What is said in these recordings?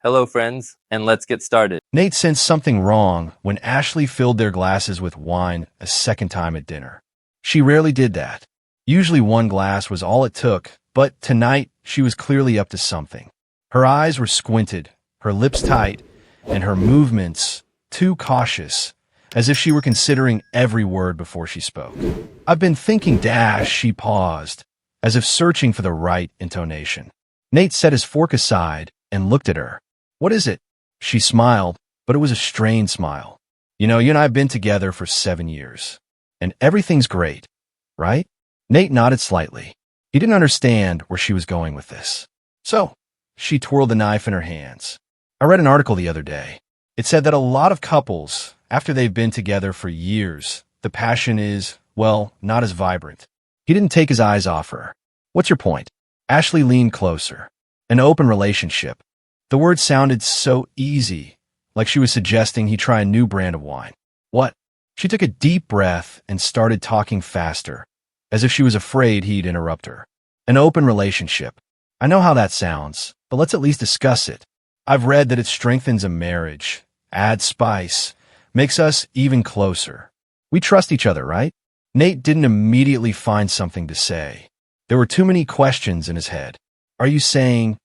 Hello, friends, and let's get started. Nate sensed something wrong when Ashley filled their glasses with wine a second time at dinner. She rarely did that. Usually one glass was all it took, but tonight she was clearly up to something. Her eyes were squinted, her lips tight, and her movements too cautious, as if she were considering every word before she spoke. "I've been thinking, she paused, as if searching for the right intonation. Nate set his fork aside and looked at her. "What is it?" She smiled, but it was a strained smile. "You and I have been together for 7 years, and everything's great, right?" Nate nodded slightly. He didn't understand where she was going with this. "So," she twirled the knife in her hands. "I read an article the other day. It said that a lot of couples, after they've been together for years, the passion is, well, not as vibrant." He didn't take his eyes off her. "What's your point?" Ashley leaned closer. "An open relationship." The word sounded so easy, like she was suggesting he try a new brand of wine. "What?" She took a deep breath and started talking faster, as if she was afraid he'd interrupt her. "An open relationship. I know how that sounds, but let's at least discuss it. I've read that it strengthens a marriage, adds spice, makes us even closer. We trust each other, right?" Nate didn't immediately find something to say. There were too many questions in his head. "Are you saying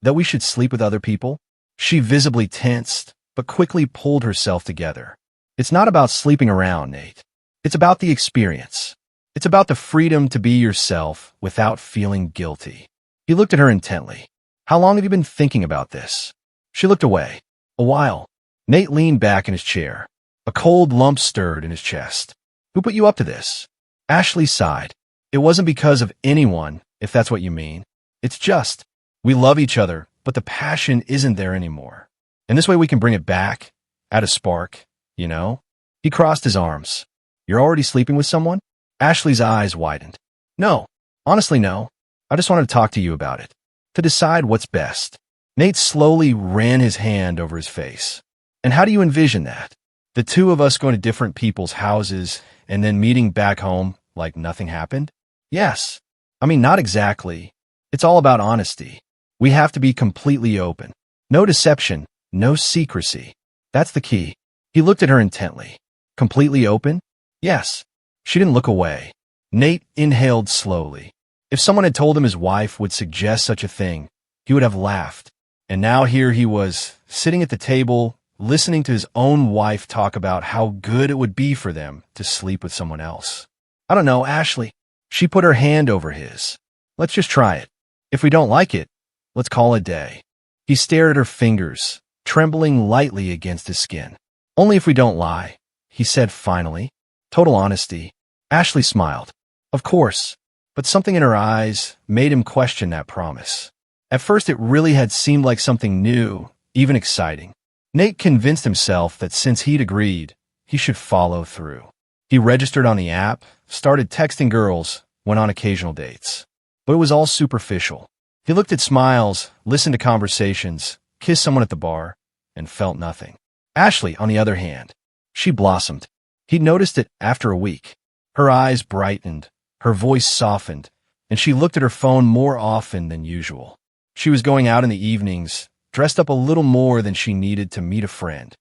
that we should sleep with other people?" She visibly tensed, but quickly pulled herself together. "It's not about sleeping around, Nate. It's about the experience. It's about the freedom to be yourself without feeling guilty." He looked at her intently. "How long have you been thinking about this?" She looked away. "A while." Nate leaned back in his chair. A cold lump stirred in his chest. "Who put you up to this?" Ashley sighed. "It wasn't because of anyone, if that's what you mean. It's just, we love each other, but the passion isn't there anymore. And this way we can bring it back, add a spark, you know?" He crossed his arms. "You're already sleeping with someone?" Ashley's eyes widened. "No, honestly no. I just wanted to talk to you about it, to decide what's best." Nate slowly ran his hand over his face. "And how do you envision that? The two of us going to different people's houses and then meeting back home like nothing happened?" "Yes. I mean, not exactly. It's all about honesty. We have to be completely open. No deception, no secrecy. That's the key." He looked at her intently. "Completely open?" "Yes." She didn't look away. Nate inhaled slowly. If someone had told him his wife would suggest such a thing, he would have laughed. And now here he was, sitting at the table, listening to his own wife talk about how good it would be for them to sleep with someone else. "I don't know, Ashley." She put her hand over his. "Let's just try it. If we don't like it, let's call it a day." He stared at her fingers, trembling lightly against his skin. "Only if we don't lie," he said finally. Total honesty. Ashley smiled. Of course, but something in her eyes made him question that promise. At first it really had seemed like something new, even exciting. Nate convinced himself that since he'd agreed, he should follow through. He registered on the app, started texting girls, went on occasional dates. But it was all superficial. He looked at smiles, listened to conversations, kissed someone at the bar, and felt nothing. Ashley, on the other hand, she blossomed. He'd noticed it after a week. Her eyes brightened, her voice softened, and she looked at her phone more often than usual. She was going out in the evenings, dressed up a little more than she needed to meet a friend.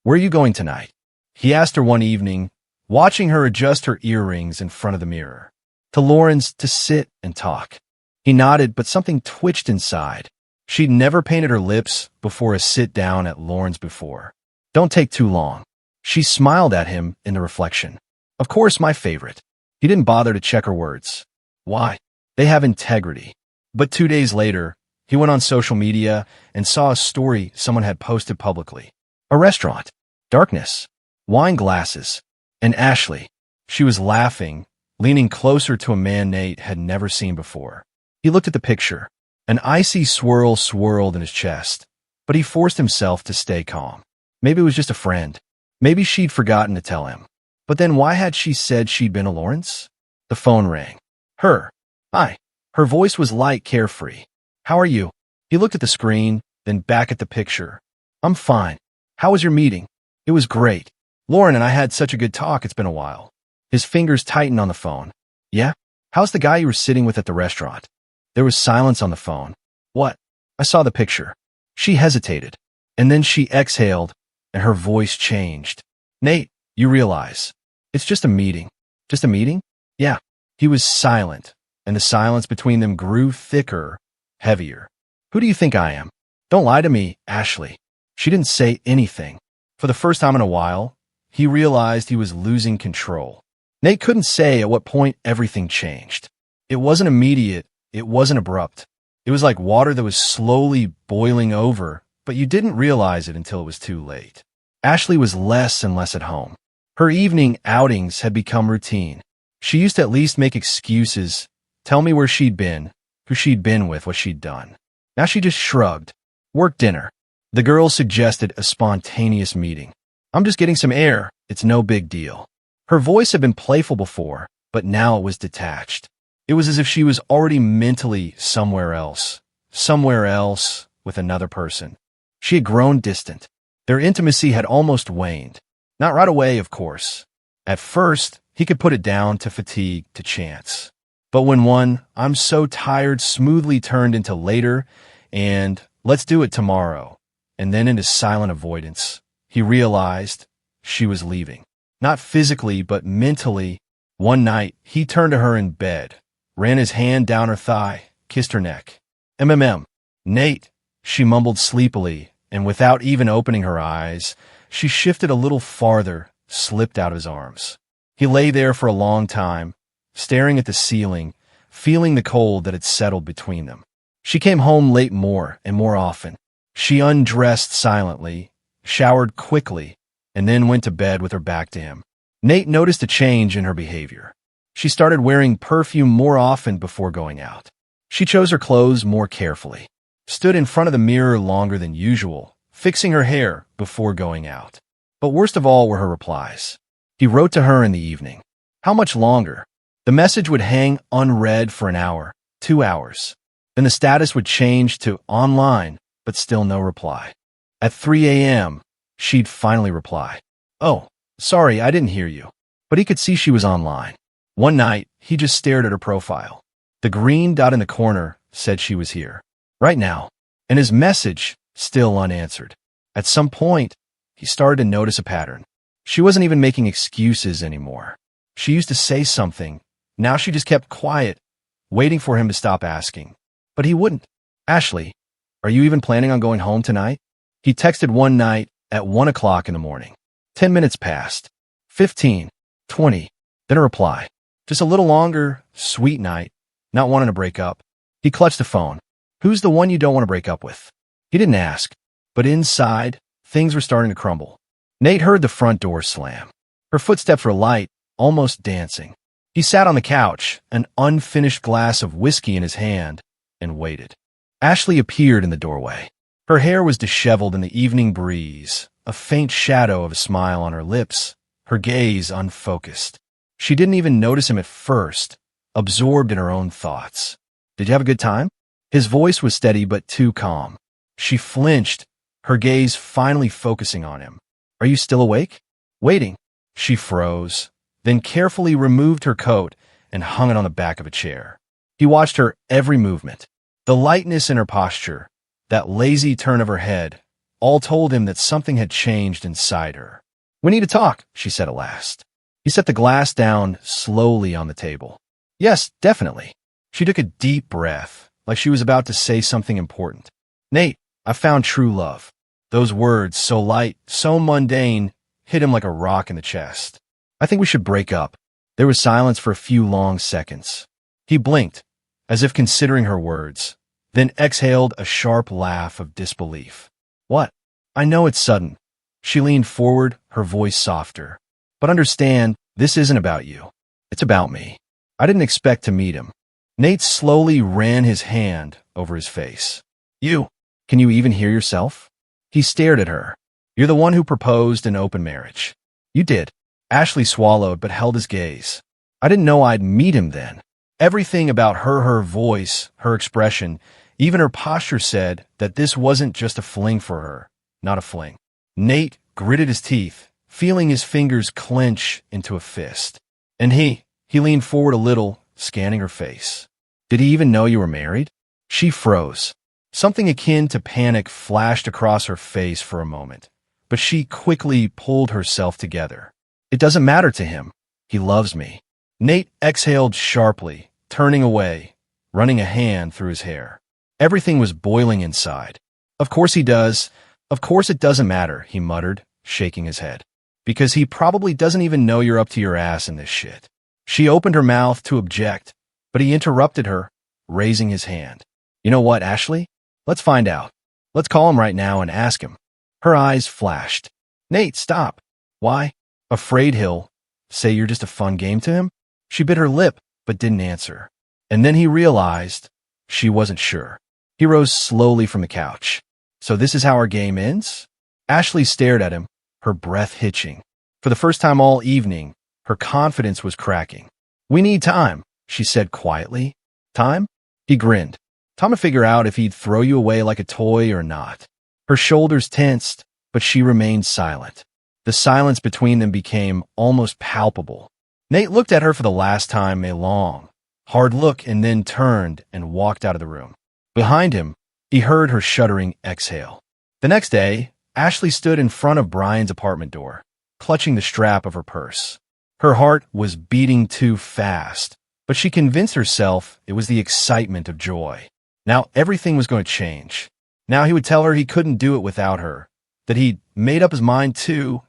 "Where are you going tonight?" He asked her one evening, watching her adjust her earrings in front of the mirror. "To Lauren's to sit and talk." He nodded, but something twitched inside. She'd never painted her lips before a sit-down at Lauren's before. "Don't take too long." She smiled at him in the reflection. "Of course, my favorite." He didn't bother to check her words. Why? They have integrity. But 2 days later, he went on social media and saw a story someone had posted publicly. A restaurant. Darkness. Wine glasses. And Ashley. She was laughing, leaning closer to a man Nate had never seen before. He looked at the picture. An icy swirl swirled in his chest, but he forced himself to stay calm. Maybe it was just a friend. Maybe she'd forgotten to tell him. But then why had she said she'd been a Lawrence? The phone rang. Her. "Hi." Her voice was light, carefree. "How are you?" He looked at the screen, then back at the picture. "I'm fine. How was your meeting?" "It was great. Lauren and I had such a good talk, it's been a while." His fingers tightened on the phone. "Yeah? How's the guy you were sitting with at the restaurant?" There was silence on the phone. "What?" "I saw the picture." She hesitated, and then she exhaled, and her voice changed. Nate, you realize. It's just a meeting. Just a meeting? Yeah. He was silent, and the silence between them grew thicker, heavier. Who do you think I am? Don't lie to me, Ashley. She didn't say anything. For the first time in a while, he realized he was losing control. Nate couldn't say at what point everything changed. It wasn't immediate. It wasn't abrupt. It was like water that was slowly boiling over, but you didn't realize it until it was too late. Ashley was less and less at home. Her evening outings had become routine. She used to at least make excuses, tell me where she'd been, who she'd been with, what she'd done. Now she just shrugged. Work dinner. The girl suggested a spontaneous meeting. I'm just getting some air. It's no big deal. Her voice had been playful before, but now it was detached. It was as if she was already mentally somewhere else with another person. She had grown distant. Their intimacy had almost waned. Not right away, of course. At first, he could put it down to fatigue, to chance. But when one, I'm so tired, smoothly turned into later and let's do it tomorrow, and then into silent avoidance, he realized she was leaving. Not physically, but mentally. One night, he turned to her in bed, ran his hand down her thigh, kissed her neck. Nate, she mumbled sleepily, and without even opening her eyes, she shifted a little farther, slipped out of his arms. He lay there for a long time, staring at the ceiling, feeling the cold that had settled between them. She came home late more and more often. She undressed silently, showered quickly, and then went to bed with her back to him. Nate noticed a change in her behavior. She started wearing perfume more often before going out. She chose her clothes more carefully, stood in front of the mirror longer than usual, fixing her hair before going out. But worst of all were her replies. He wrote to her in the evening. How much longer? The message would hang unread for an hour, 2 hours. Then the status would change to online, but still no reply. At 3 a.m., she'd finally reply. Oh, sorry, I didn't hear you. But he could see she was online. One night, he just stared at her profile. The green dot in the corner said she was here. Right now. And his message still unanswered. At some point, he started to notice a pattern. She wasn't even making excuses anymore. She used to say something. Now she just kept quiet, waiting for him to stop asking. But he wouldn't. Ashley, are you even planning on going home tonight? He texted one night at 1 o'clock in the morning. 10 minutes passed. 15. 20. Then a reply. Just a little longer, sweet night, not wanting to break up. He clutched the phone. Who's the one you don't want to break up with? He didn't ask, but inside, things were starting to crumble. Nate heard the front door slam. Her footsteps were light, almost dancing. He sat on the couch, an unfinished glass of whiskey in his hand, and waited. Ashley appeared in the doorway. Her hair was disheveled in the evening breeze, a faint shadow of a smile on her lips, her gaze unfocused. She didn't even notice him at first, absorbed in her own thoughts. Did you have a good time? His voice was steady but too calm. She flinched, her gaze finally focusing on him. Are you still awake? Waiting. She froze, then carefully removed her coat and hung it on the back of a chair. He watched her every movement. The lightness in her posture, that lazy turn of her head, all told him that something had changed inside her. We need to talk, she said at last. He set the glass down slowly on the table. Yes, definitely. She took a deep breath, like she was about to say something important. Nate, I found true love. Those words, so light, so mundane, hit him like a rock in the chest. I think we should break up. There was silence for a few long seconds. He blinked, as if considering her words, then exhaled a sharp laugh of disbelief. What? I know it's sudden. She leaned forward, her voice softer. But understand, this isn't about you. It's about me. I didn't expect to meet him. Nate slowly ran his hand over his face. You, can you even hear yourself? He stared at her. You're the one who proposed an open marriage. You did. Ashley swallowed but held his gaze. I didn't know I'd meet him then. Everything about her voice, her expression, even her posture said that this wasn't just a fling for her, not a fling. Nate gritted his teeth, feeling his fingers clench into a fist. And he leaned forward a little, scanning her face. Did he even know you were married? She froze. Something akin to panic flashed across her face for a moment, but she quickly pulled herself together. It doesn't matter to him. He loves me. Nate exhaled sharply, turning away, running a hand through his hair. Everything was boiling inside. Of course he does. Of course it doesn't matter, he muttered, shaking his head. Because he probably doesn't even know you're up to your ass in this shit. She opened her mouth to object, but he interrupted her, raising his hand. You know what, Ashley? Let's find out. Let's call him right now and ask him. Her eyes flashed. Nate, stop. Why? Afraid he'll say you're just a fun game to him? She bit her lip, but didn't answer. And then he realized she wasn't sure. He rose slowly from the couch. So this is how our game ends? Ashley stared at him, her breath hitching. For the first time all evening, her confidence was cracking. We need time, she said quietly. Time? He grinned. Time to figure out if he'd throw you away like a toy or not. Her shoulders tensed, but she remained silent. The silence between them became almost palpable. Nate looked at her for the last time, a long, hard look, and then turned and walked out of the room. Behind him, he heard her shuddering exhale. The next day, Ashley stood in front of Brian's apartment door, clutching the strap of her purse. Her heart was beating too fast, but she convinced herself it was the excitement of joy. Now everything was going to change. Now he would tell her he couldn't do it without her, that he'd made up his mind too,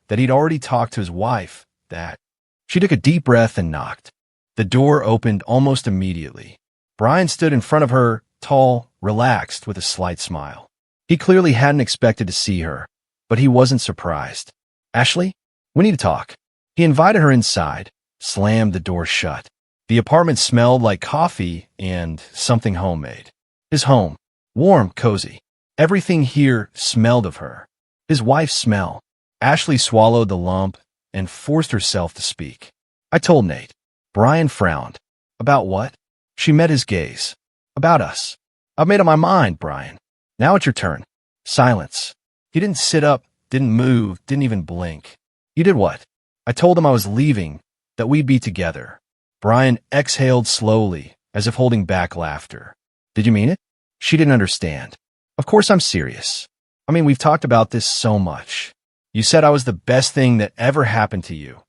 that he'd already talked to his wife, that... She took a deep breath and knocked. The door opened almost immediately. Brian stood in front of her, tall, relaxed, with a slight smile. He clearly hadn't expected to see her, but he wasn't surprised. Ashley, we need to talk. He invited her inside, slammed the door shut. The apartment smelled like coffee and something homemade. His home, warm, cozy. Everything here smelled of her. His wife's smell. Ashley swallowed the lump and forced herself to speak. I told Nate. Brian frowned. About what? She met his gaze. About us. I've made up my mind, Brian. Now it's your turn. Silence. He didn't sit up, didn't move, didn't even blink. You did what? I told him I was leaving, that we'd be together. Brian exhaled slowly, as if holding back laughter. Did you mean it? She didn't understand. Of course I'm serious. I mean, we've talked about this so much. You said I was the best thing that ever happened to you,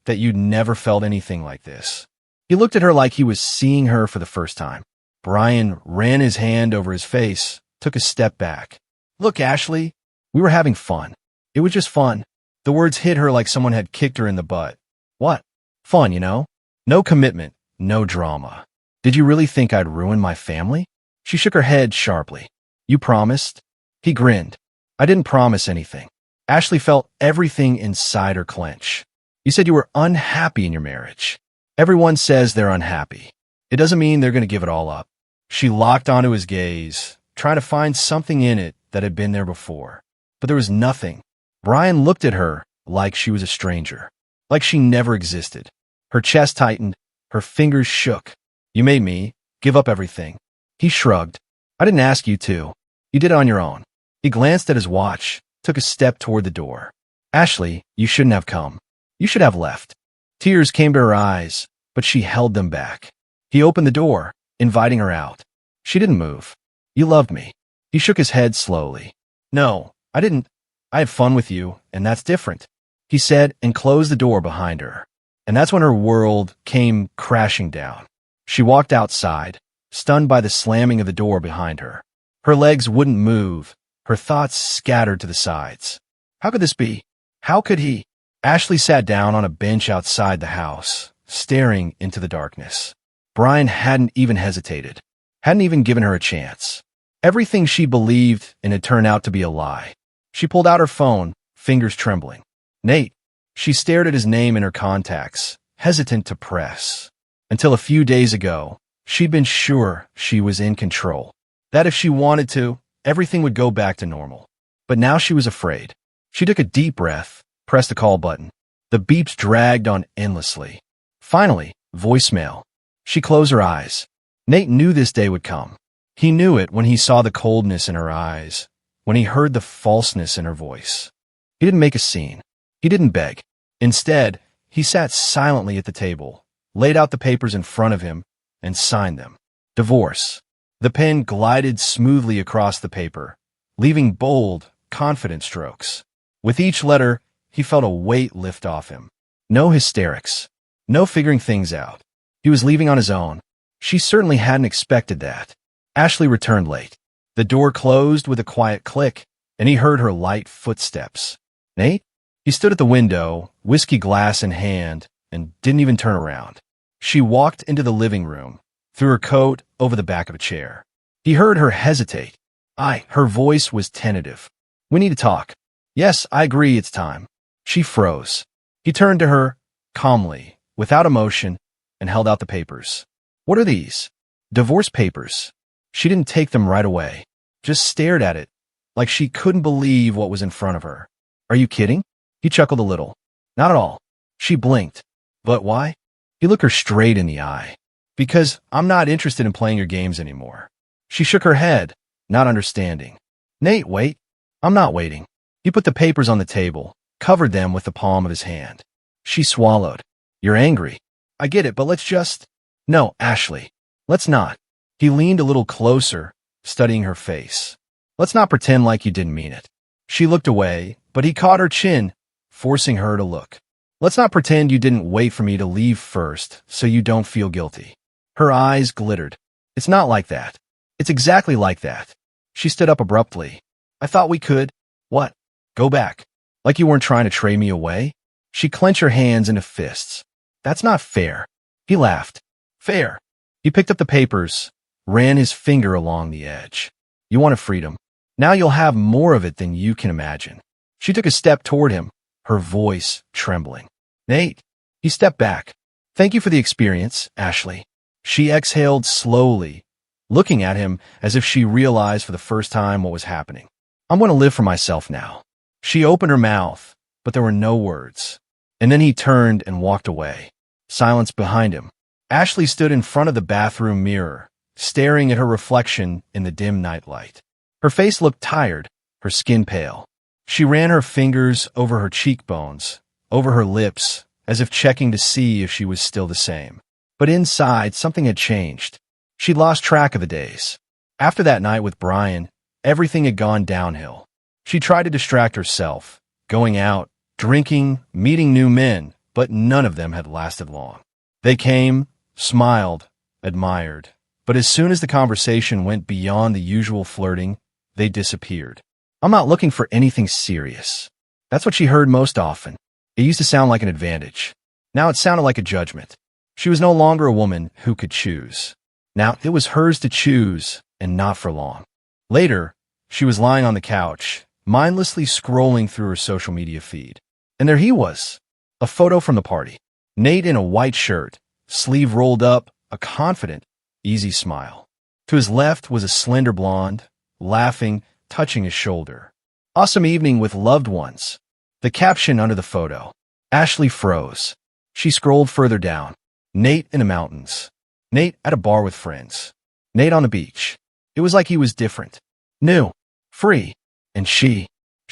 that you'd never felt anything like this. He looked at her like he was seeing her for the first time. Brian ran his hand over his face, took a step back. Look, Ashley, we were having fun. It was just fun. The words hit her like someone had kicked her in the butt. What? Fun, you know? No commitment, no drama. Did you really think I'd ruin my family? She shook her head sharply. You promised? He grinned. I didn't promise anything. Ashley felt everything inside her clench. You said you were unhappy in your marriage. Everyone says they're unhappy. It doesn't mean they're going to give it all up. She locked onto his gaze, trying to find something in it that had been there before. But there was nothing. Brian looked at her like she was a stranger, like she never existed. Her chest tightened, her fingers shook. You made me give up everything. He shrugged. I didn't ask you to. You did it on your own. He glanced at his watch, took a step toward the door. Ashley, you shouldn't have come. You should have left. Tears came to her eyes, but she held them back. He opened the door, inviting her out. She didn't move. You loved me. He shook his head slowly. No, I didn't. I had fun with you, and that's different, he said, and closed the door behind her. And that's when her world came crashing down. She walked outside, stunned by the slamming of the door behind her. Her legs wouldn't move, her thoughts scattered to the sides. How could this be? How could he? Ashley sat down on a bench outside the house, staring into the darkness. Brian hadn't even hesitated, hadn't even given her a chance. Everything she believed in had turned out to be a lie. She pulled out her phone, fingers trembling. Nate. She stared at his name in her contacts, hesitant to press. Until a few days ago, she'd been sure she was in control, that if she wanted to, everything would go back to normal. But now she was afraid. She took a deep breath, pressed the call button. The beeps dragged on endlessly. Finally, voicemail. She closed her eyes. Nate knew this day would come. He knew it when he saw the coldness in her eyes, when he heard the falseness in her voice. He didn't make a scene. He didn't beg. Instead, he sat silently at the table, laid out the papers in front of him, and signed them. Divorce. The pen glided smoothly across the paper, leaving bold, confident strokes. With each letter, he felt a weight lift off him. No hysterics. No figuring things out. He was leaving on his own. She certainly hadn't expected that. Ashley returned late. The door closed with a quiet click, and he heard her light footsteps. Nate? He stood at the window, whiskey glass in hand, and didn't even turn around. She walked into the living room, threw her coat over the back of a chair. He heard her hesitate. Her voice was tentative. We need to talk. Yes, I agree, it's time. She froze. He turned to her, calmly, without emotion, and held out the papers. What are these? Divorce papers. She didn't take them right away, just stared at it, like she couldn't believe what was in front of her. Are you kidding? He chuckled a little. Not at all. She blinked. But why? He looked her straight in the eye. Because I'm not interested in playing your games anymore. She shook her head, not understanding. Nate, wait. I'm not waiting. He put the papers on the table, covered them with the palm of his hand. She swallowed. You're angry. I get it, but let's just... No, Ashley. Let's not. He leaned a little closer, studying her face. Let's not pretend like you didn't mean it. She looked away, but he caught her chin, forcing her to look. Let's not pretend you didn't wait for me to leave first, so you don't feel guilty. Her eyes glittered. It's not like that. It's exactly like that. She stood up abruptly. I thought we could. What? Go back. Like you weren't trying to trade me away? She clenched her hands into fists. That's not fair. He laughed. Fair. He picked up the papers, ran his finger along the edge. You wanted freedom. Now you'll have more of it than you can imagine. She took a step toward him, her voice trembling. Nate. He stepped back. Thank you for the experience, Ashley. She exhaled slowly, looking at him as if she realized for the first time what was happening. I'm going to live for myself now. She opened her mouth, but there were no words. And then he turned and walked away. Silence behind him. Ashley stood in front of the bathroom mirror, staring at her reflection in the dim nightlight. Her face looked tired, her skin pale. She ran her fingers over her cheekbones, over her lips, as if checking to see if she was still the same. But inside, something had changed. She'd lost track of the days. After that night with Brian, everything had gone downhill. She tried to distract herself, going out, drinking, meeting new men, but none of them had lasted long. They came, smiled, admired, but as soon as the conversation went beyond the usual flirting, they disappeared. I'm not looking for anything serious. That's what she heard most often. It used to sound like an advantage. Now it sounded like a judgment. She was no longer a woman who could choose. Now it was hers to choose, and not for long. Later, she was lying on the couch, mindlessly scrolling through her social media feed. And there he was, a photo from the party. Nate in a white shirt, sleeve rolled up, a confident, easy smile. To his left was a slender blonde, laughing, touching his shoulder. Awesome evening with loved ones. The caption under the photo. Ashley froze. She scrolled further down. Nate in the mountains. Nate at a bar with friends. Nate on the beach. It was like he was different. New. Free. And she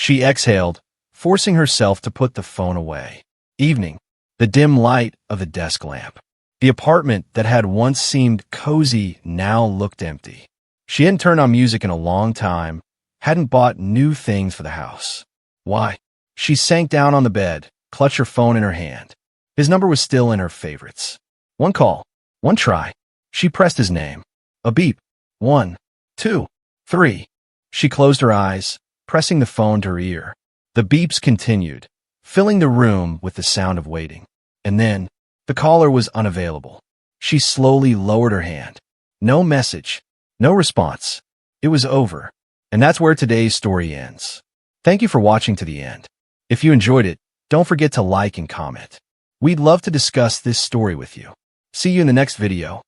exhaled, forcing herself to put the phone away. Evening. The dim light of the desk lamp. The apartment that had once seemed cozy now looked empty. She hadn't turned on music in a long time, hadn't bought new things for the house. Why? She sank down on the bed, clutched her phone in her hand. His number was still in her favorites. One call. One try. She pressed his name. A beep. 1, 2, 3. She closed her eyes, pressing the phone to her ear. The beeps continued, filling the room with the sound of waiting. And then, the caller was unavailable. She slowly lowered her hand. No message. No response. It was over. And that's where today's story ends. Thank you for watching to the end. If you enjoyed it, don't forget to like and comment. We'd love to discuss this story with you. See you in the next video.